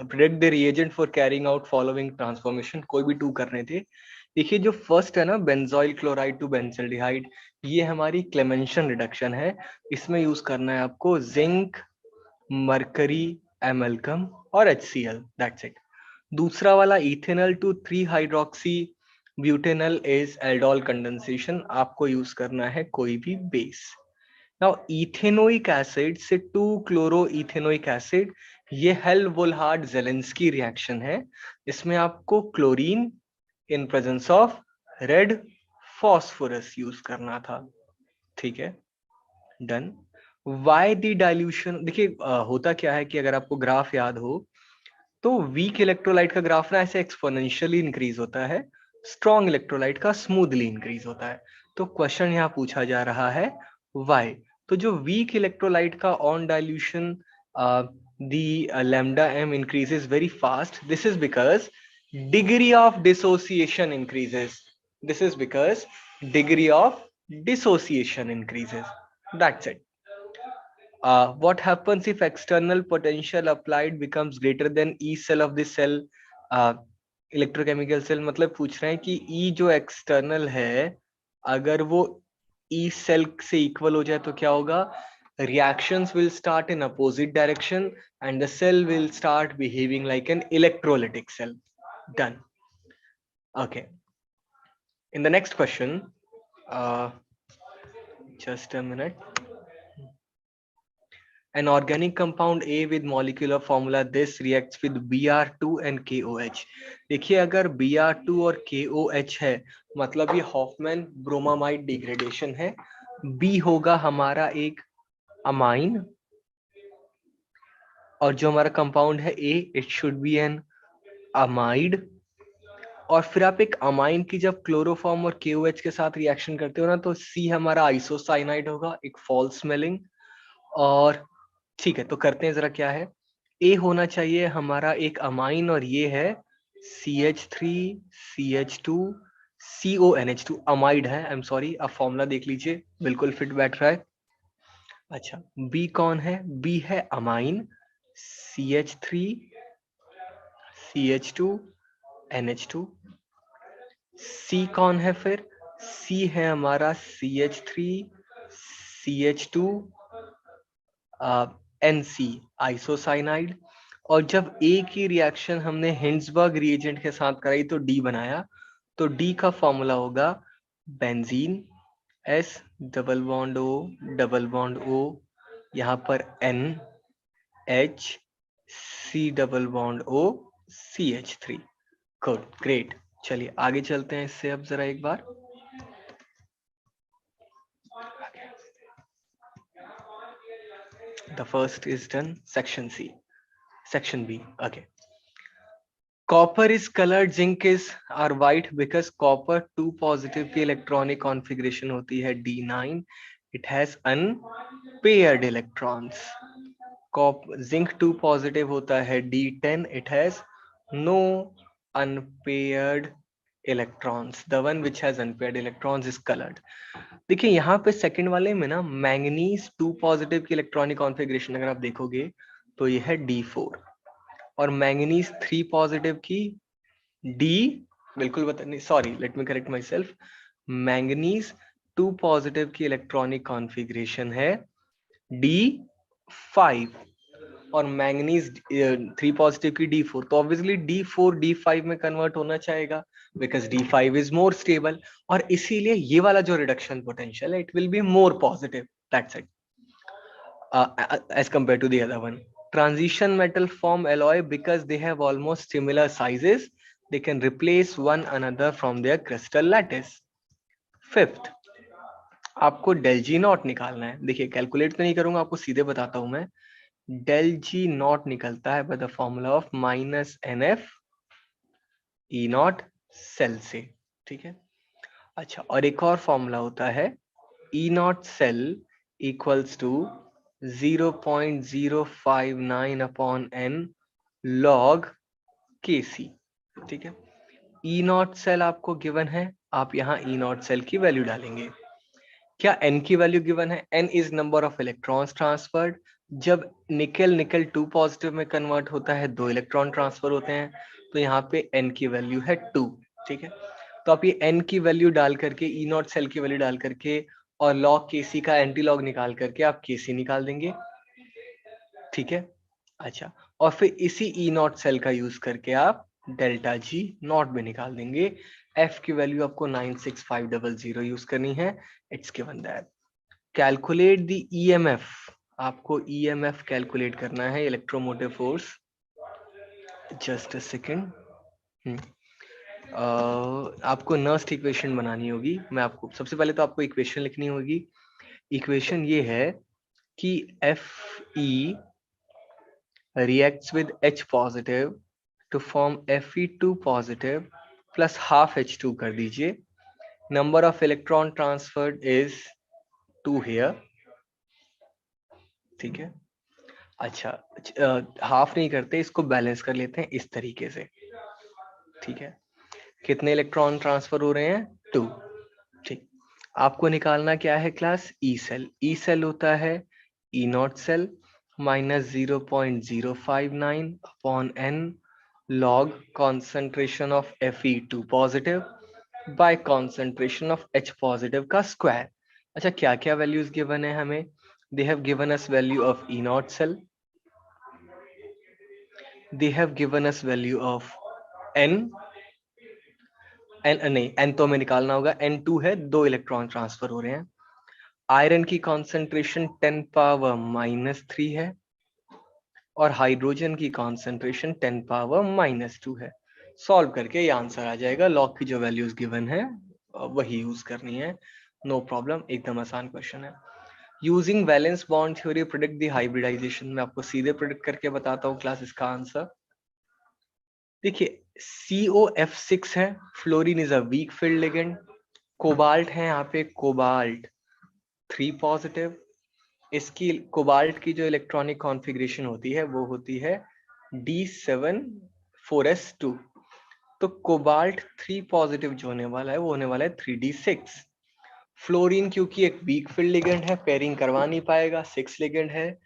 Predict the reagent for carrying out following transformation, कोई भी 2 करने थे। देखिए जो फर्स्ट है ना बेंजोइल क्लोराइड टू बेंजल्डिहाइड, ये हमारी क्लेमेंशन रिडक्शन है। इसमें यूज करना है आपको जिंक, मरकरी, एमल्कम और HCl, दैट्स इट। दूसरा वाला ethanol to 3 hydroxy butanol is aldol condensation, आपको यूज करना है कोई भी बेस। नाउ इथेनोइक एसिड से 2 क्लोरो इथेनोइक एसिड, ये हेल्वोल्हार्ड जेलेंस्की रिएक्शन है। इसमें आपको chlorine in presence of red phosphorus use करना था, ठीक है, डन। वाई दी डाइल्यूशन, देखिए होता क्या है कि अगर आपको ग्राफ याद हो तो वीक इलेक्ट्रोलाइट का ग्राफ ना ऐसे एक्सपोनेंशियली इंक्रीज होता है, स्ट्रॉन्ग इलेक्ट्रोलाइट का स्मूथली इंक्रीज होता है। तो क्वेश्चन यहाँ पूछा जा रहा है वाई। तो जो वीक इलेक्ट्रोलाइट का on dilution the lambda m increases very fast, this is because degree of dissociation increases, this is because degree of dissociation increases, that's it. What happens if external potential applied becomes greater than E cell of the cell? Electrochemical cell मतलब पूछ रहे हैं कि E जो external है अगर वो E cell से इक्वल हो जाए तो क्या होगा? Reactions will start in opposite direction and the cell will start behaving like an electrolytic cell. Done. Okay. In the next question, just a minute. An organic compound A with molecular formula this reacts with Br2 and KOH. देखिए अगर Br2 और KOH है मतलब ये Hofmann bromamide degradation है। B होगा हमारा एक अमाइन और जो हमारा कंपाउंड है A, it should be an amide. और फिर आप एक अमाइन की जब क्लोरोफॉर्म और KOH के साथ रिएक्शन करते हो ना तो C हमारा आइसोसाइनाइड होगा, एक फॉल्स स्मेलिंग। और ठीक है, तो करते हैं जरा क्या है। ए होना चाहिए हमारा एक अमाइन और ये है CH3 CH2 CONH2, अमाइड है, आई एम सॉरी, आप फॉर्मूला देख लीजिए, बिल्कुल फिट बैठ रहा है। अच्छा, बी कौन है? बी है अमाइन CH3 CH2 NH2। सी कौन है फिर? सी है हमारा CH3 CH2 NC आइसोसाइनाइड। और जब ए की रिएक्शन हमने हिंड्सबर्ग रिएजेंट के साथ कराई तो डी बनाया, तो डी का फॉर्मूला होगा benzene S double bond O, यहाँ पर N H C double bond O CH3। Good, great. चलिए आगे चलते हैं इससे अब जरा एक बार। The first is done. Section C. Section B. Okay. Copper is colored, zinc is are white because copper 2 positive की electronic configuration होती है D9. It has unpaired electrons. Zinc 2 positive होता है D10. It has no unpaired electrons. The one which has unpaired electrons is colored. देखिए यहाँ पे second वाले में ना मैंगनीज 2 पॉजिटिव की इलेक्ट्रॉनिक कॉन्फ़िगरेशन अगर आप देखोगे तो ये है D4 और मैंगनीज 3 पॉजिटिव की D, बिल्कुल बता नहीं, sorry, let me correct my self, manganese 2 positive की इलेक्ट्रॉनिक कॉन्फ़िगरेशन है D5 और मैंगनीज 3 पॉजिटिव की D4, तो ऑब्वियसली D4 D5 में कन्वर्ट होना चाहेगा because D5 is more stable और इसीलिए ये वाला जो रिडक्शन पोटेंशियल है it will be more positive, that's it, as compared to the other one. Transition metal form alloy because they have almost similar sizes. They can replace one another from their crystal lattice. Fifth, आपको del ji not निकालना है। देखिए calculate तो नहीं करूंगा, आपको सीधे बताता हूं मैं। डेल जी नॉट निकलता है by the formula of -NF E not cell से, ठीक है। अच्छा, और एक और फॉर्मूला होता है E not cell equals to 0.059 upon n log Kc, ठीक है। E नॉट सेल आपको गिवन है, आप यहाँ E नॉट सेल की वैल्यू डालेंगे। क्या n की वैल्यू गिवन है? n is number of electrons transferred, जब निकल निकल 2 पॉजिटिव में कन्वर्ट होता है, 2 इलेक्ट्रॉन ट्रांसफर होते हैं, तो यहाँ पे n की वैल्यू है 2। ठीक है, तो आप ये n की वैल्यू डाल करके, ई नॉट सेल की वैल्यू डाल करके और लॉग केसी का एंटी लॉग निकाल करके आप केसी निकाल देंगे। ठीक है, अच्छा, और फिर इसी ई नॉट सेल का यूज करके आप डेल्टा जी नॉट भी निकाल देंगे। एफ की वैल्यू आपको 96500 यूज करनी है। It's given that calculate the EMF, आपको ईएमएफ कैलकुलेट करना है, electromotive force. Just a second. आपको नर्स्ट इक्वेशन बनानी होगी। मैं आपको सबसे पहले तो आपको इक्वेशन लिखनी होगी। इक्वेशन ये है कि F E reacts with H positive to form Fe2 positive plus half H2 कर दीजिए। Number of electron transferred is 2 here। ठीक है, अच्छा, हाफ नहीं करते, इसको बैलेंस कर लेते हैं इस तरीके से। ठीक है, कितने इलेक्ट्रॉन ट्रांसफर हो रहे हैं? 2। ठीक, आपको निकालना क्या है class? E cell. E cell होता है E nought cell minus 0.059 upon N log concentration of Fe2 positive by concentration of H positive का square। अच्छा, क्या क्या वैल्यूज गिवन है हमें? They have given us value of E naught cell, they have given us value of N, नहीं N तो हमें निकालना होगा, N2 है, 2 इलेक्ट्रॉन ट्रांसफर हो रहे हैं। आयरन की कॉन्सेंट्रेशन 10 पावर -3 है और हाइड्रोजन की कॉन्सेंट्रेशन 10 पावर -2 है। सॉल्व करके ये आंसर आ जाएगा। लॉग की जो वैल्यूज गिवन है वही यूज करनी है, नो प्रॉब्लम, एकदम आसान क्वेश्चन है। Using valence bond theory predict the hybridization, मैं आपको सीधे प्रेडिक्ट करके बताता हूँ क्लास इसका आंसर। देखिए, COF6 है, fluorine is a weak field ligand, cobalt है यहाँ पे, कोबाल्ट 3 पॉजिटिव, इसकी कोबाल्ट की जो इलेक्ट्रॉनिक कॉन्फ़िगरेशन होती है वो होती है D7 4s2। तो कोबाल्ट 3 पॉजिटिव जो होने वाला है वो होने वाला है 3D6। फ्लोरीन क्योंकि एक वीक फील्ड लिगेंड है, पेयरिंग करवा नहीं पाएगा, 6 लिगेंड है।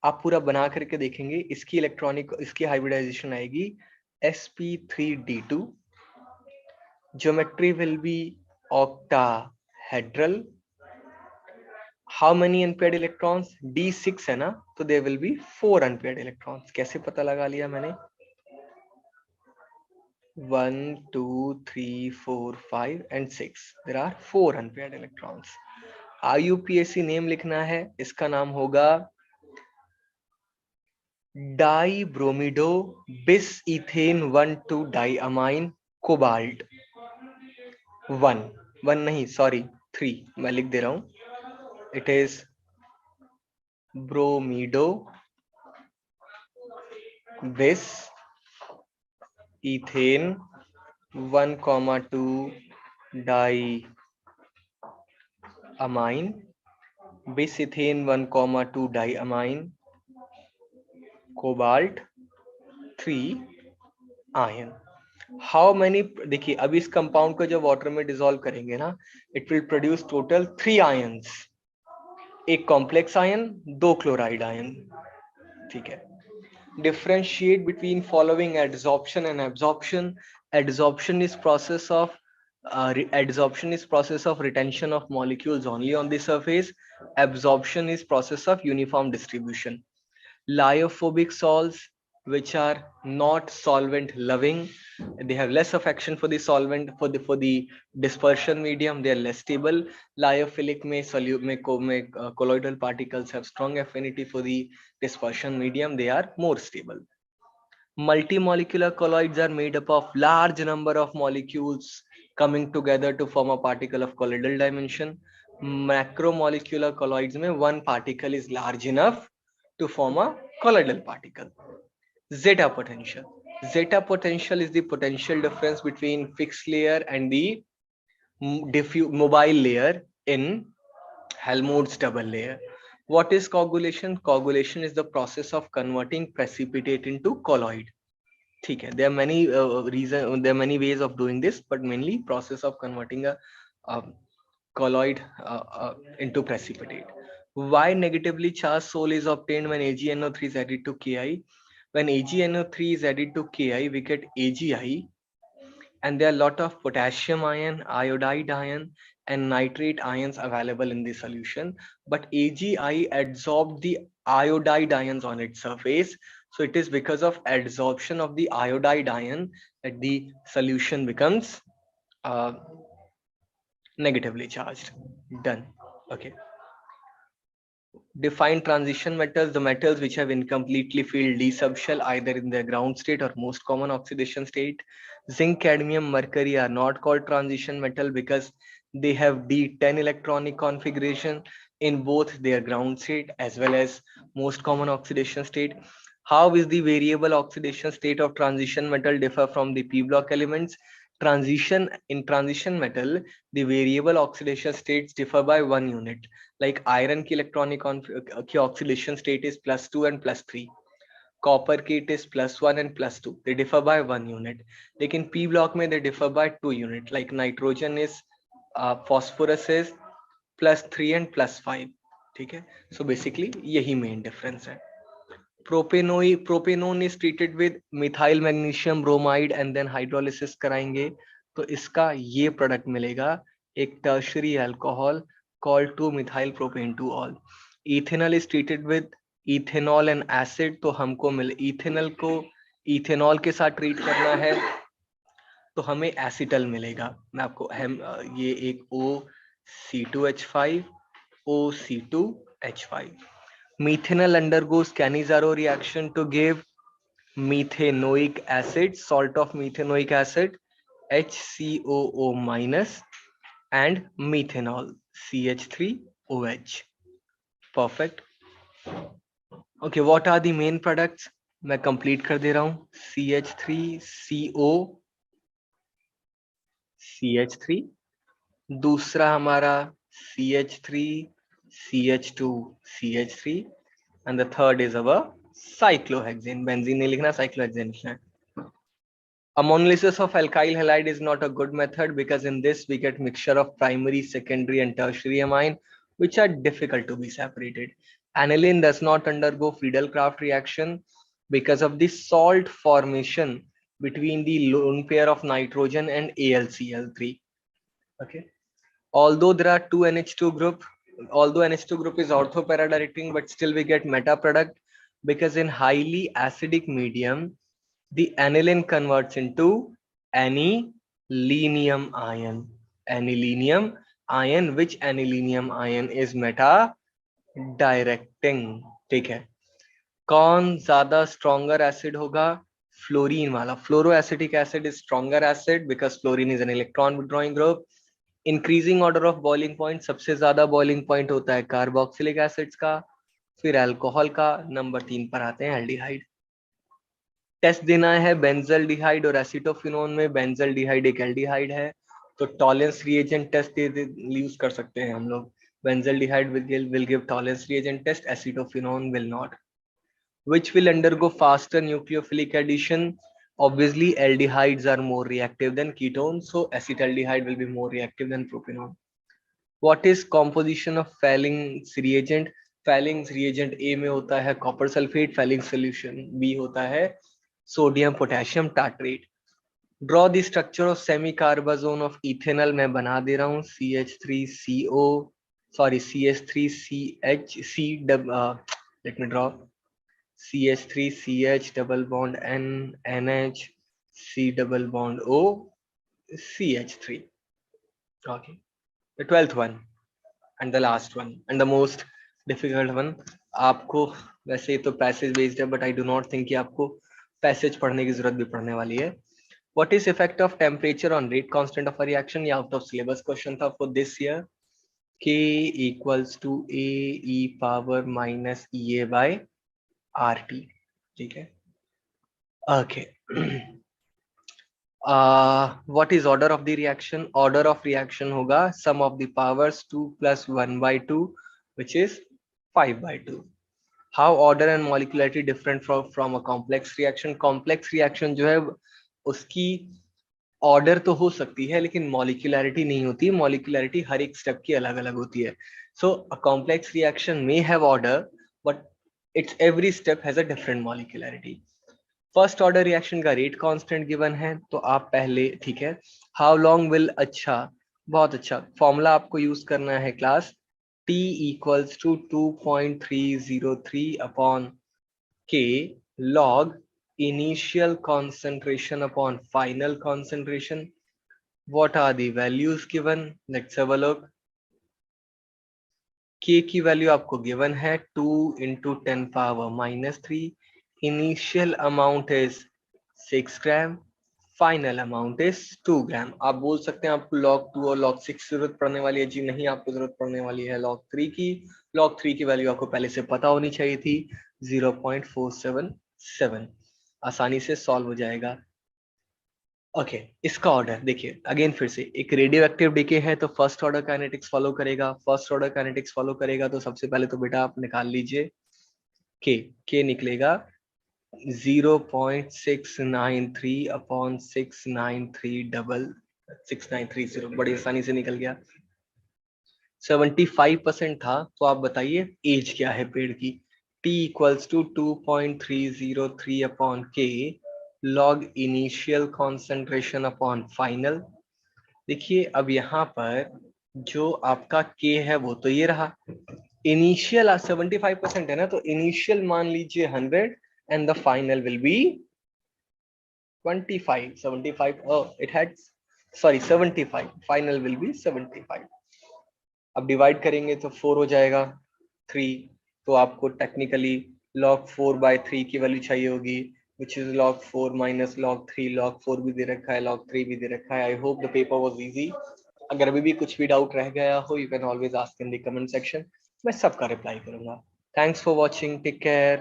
आप पूरा बना करके देखेंगे, इसकी इलेक्ट्रॉनिक, इसकी हाइब्रिडाइजेशन आएगी sp3d2। Geometry will be octahedral। How many unpaired electrons? D6 है ना, तो there will be 4 unpaired electrons। कैसे पता लगा लिया मैंने? 1 2 3 4 5 and 6, there are 4 unpaired electrons। IUPAC name लिखना है, इसका नाम होगा डाइब्रोमिडो बिस इथेन 1,2 डाइअमाइन कोबाल्ट 1 नहीं सॉरी 3, मैं लिख दे रहा हूं, इट इज ब्रोमिडो बिस इथेन 1,2 डाइअमाइन, बिस ethane 1,2 diamine cobalt 3 ion. How many, देखिए अब इस कंपाउंड को जब वाटर में डिसॉल्व करेंगे ना, it will produce total 3 ions, एक कॉम्प्लेक्स आयन, 2 क्लोराइड आयन। ठीक है, differentiate between following adsorption and absorption। Adsorption is process of retention of molecules only on the surface। Absorption is process of uniform distribution। Lyophobic salts which are not solvent loving, they have less affection for the solvent, for the dispersion medium, they are less stable। Lyophilic में colloidal particles have strong affinity for the dispersion medium, they are more stable। Multimolecular colloids are made up of large number of molecules coming together to form a particle of colloidal dimension। Macromolecular colloids में one particle is large enough to form a colloidal particle। Zeta potential, zeta potential is the potential difference between fixed layer and the mobile layer in Helmholtz double layer। What is coagulation? Coagulation is the process of converting precipitate into colloid। ठीक है, there are many there are many ways of doing this, but mainly process of converting a colloid into precipitate। Why negatively charged Sol is obtained when AgNO3 is added to Ki? When AgNO3 is added to Ki, we get AgI, and there are a lot of potassium ion, iodide ion, and nitrate ions available in the solution. But AgI absorbed the iodide ions on its surface. So it is because of adsorption of the iodide ion that the solution becomes negatively charged. Done. Okay. Define transition metals, the metals which have incompletely filled d subshell either in their ground state or most common oxidation state. Zinc, cadmium, mercury are not called transition metal because they have d10 electronic configuration in both their ground state as well as most common oxidation state. How is the variable oxidation state of transition metal differ from the p block elements? Transition metal, the variable oxidation states differ by 1 unit. Like iron की electronic की oxidation state is +2 and +3. Copper की it is +1 and +2. They differ by 1 unit. लेकिन p block में they differ by 2 unit. Like nitrogen is phosphorus is +3 and +5. ठीक है. So basically यही main difference है. Propanone is treated with methyl magnesium bromide and then hydrolysis कराएंगे तो इसका ये प्रोडक्ट मिलेगा, एक tertiary alcohol called 2-methyl propane 2-ol. Ethanol is treated with ethanol and acid, तो हमको मिले ethanol को ethanol के साथ ट्रीट करना है तो हमें एसिटल मिलेगा. मैं आपको ये एक OC2H5 OC2H5. Methanol undergoes Cannizzaro reaction to give methanoic acid, salt of methanoic acid, HCOO minus, and methanol, CH3OH. Perfect. Okay, what are the main products? मैं complete कर दे रहा हूँ. CH3CO, CH3. दूसरा हमारा CH3, CH2, CH3. And the third is our cyclohexane. Benzene नहीं लिखना, cyclohexane लिखना है. Ammonolysis of alkyl halide is not a good method because in this we get mixture of primary, secondary, and tertiary amine, which are difficult to be separated. Aniline does not undergo Friedel-Crafts reaction because of the salt formation between the lone pair of nitrogen and AlCl3. Okay. Although there are two NH2 group, although NH2 group is ortho-para-directing, but still we get meta product because in highly acidic medium, the aniline converts into anilinium ion. Anilinium ion, which anilinium ion is meta directing. ठीक है. कौन ज्यादा stronger acid होगा? Fluorine वाला. Fluoroacetic acid is stronger acid because fluorine is an electron withdrawing group. Increasing order of boiling point, सबसे ज्यादा boiling point होता है कार्बोक्सिलिक एसिड्स का, फिर अल्कोहल का, नंबर 3 पर आते हैं एल्डिहाइड. टेस्ट देना है बेंजल्डिहाइड और एसिटोफिनोन में. बेंजल्डिहाइड एक एल्डिहाइड है तो टॉलरेंस रिएजेंट टेस्ट यूज कर सकते हैं हम लोग. Benzaldehyde will give tolerance reagent test, acetophenone will not. Which will undergo faster nucleophilic addition? Obviously aldehydes are more reactive than ketones, so acetaldehyde will be more reactive than propanone. What is composition of Falling's reagent? Falling's reagent A में होता है copper sulfate, Falling's solution B होता है sodium potassium tartrate. Draw the structure of semicarbazone of ethanol. मैं बना दे रहा हूँ. CH3CO, sorry, CH3CH, let me draw. CH3CH double bond N, NH, C double bond O, CH3. Okay. The 12th one and the last one and the most difficult one. आपको वैसे तो passage based है, but I do not think कि आपको passage पढ़ने की जरूरत भी पड़ने वाली है. What is effect of temperature on rate constant of a reaction? ये out of syllabus question था for this year. K equals to A e power minus EA by RT. ठीक है. Okay. What is order of the reaction? Order of reaction होगा sum of the powers 2 plus 1 by 2, which is 5 by 2. How order and molecularity different from a complex reaction? Complex reaction जो है उसकी order तो हो सकती है लेकिन मॉलिक्यूलैरिटी नहीं होती है, मॉलिक्यूलैरिटी हर एक स्टेप की अलग अलग होती है. So a complex reaction may have order but it's every step has a different molecularity. First order reaction का रेट कांस्टेंट गिवन है, तो आप पहले ठीक है. हाउ लॉन्ग विल, अच्छा बहुत अच्छा फॉर्मूला आपको यूज करना है class. T equals to 2.303 upon K log initial concentration upon final concentration. What are the values given? Let's have a look. K की वैल्यू आपको गिवन है 2 into 10 power minus 3. Initial amount is 6 gram. Final amount is 2 ग्राम. आप बोल सकते हैं आपको log 2 और log 6 की जरूरत पड़ने वाली है. जी नहीं, आपको जरूरत पड़ने वाली है log 3 की. log 3 की वैल्यू आपको पहले से पता होनी चाहिए थी 0.477. आसानी से सॉल्व हो जाएगा. ओके इसका ऑर्डर देखिए अगेन फिर से, एक रेडियो एक्टिव डीके है तो फर्स्ट ऑर्डर काइनेटिक्स फॉलो करेगा. फर्स्ट ऑर्डर काइनेटिक्स फॉलो करेगा तो सबसे पहले तो बेटा आप निकाल लीजिए के निकलेगा 0.693 अपॉन 693 बड़ी आसानी से निकल गया. 75% था, तो आप बताइए एज क्या है पेड़ की. T इक्वल्स टू 2.303 अपॉन के log initial concentration upon final. देखिए अब यहाँ पर जो आपका K है वो तो ये रहा. इनिशियल 75% है ना, तो इनिशियल मान लीजिए 100 and the final will be 25. 75, oh it had, sorry 75, final will be 75. अब डिवाइड करेंगे तो 4 हो जाएगा 3. तो आपको टेक्निकली log 4/3 की वैल्यू चाहिए होगी which is log 4 minus log 3. log 4 भी दे रखा है, log 3 भी दे रखा है. I hope the paper was easy. अगर अभी भी कुछ भी डाउट रह गया हो you can always ask in the comment section. मैं सबका रिप्लाई करूंगा. Thanks for watching, take care.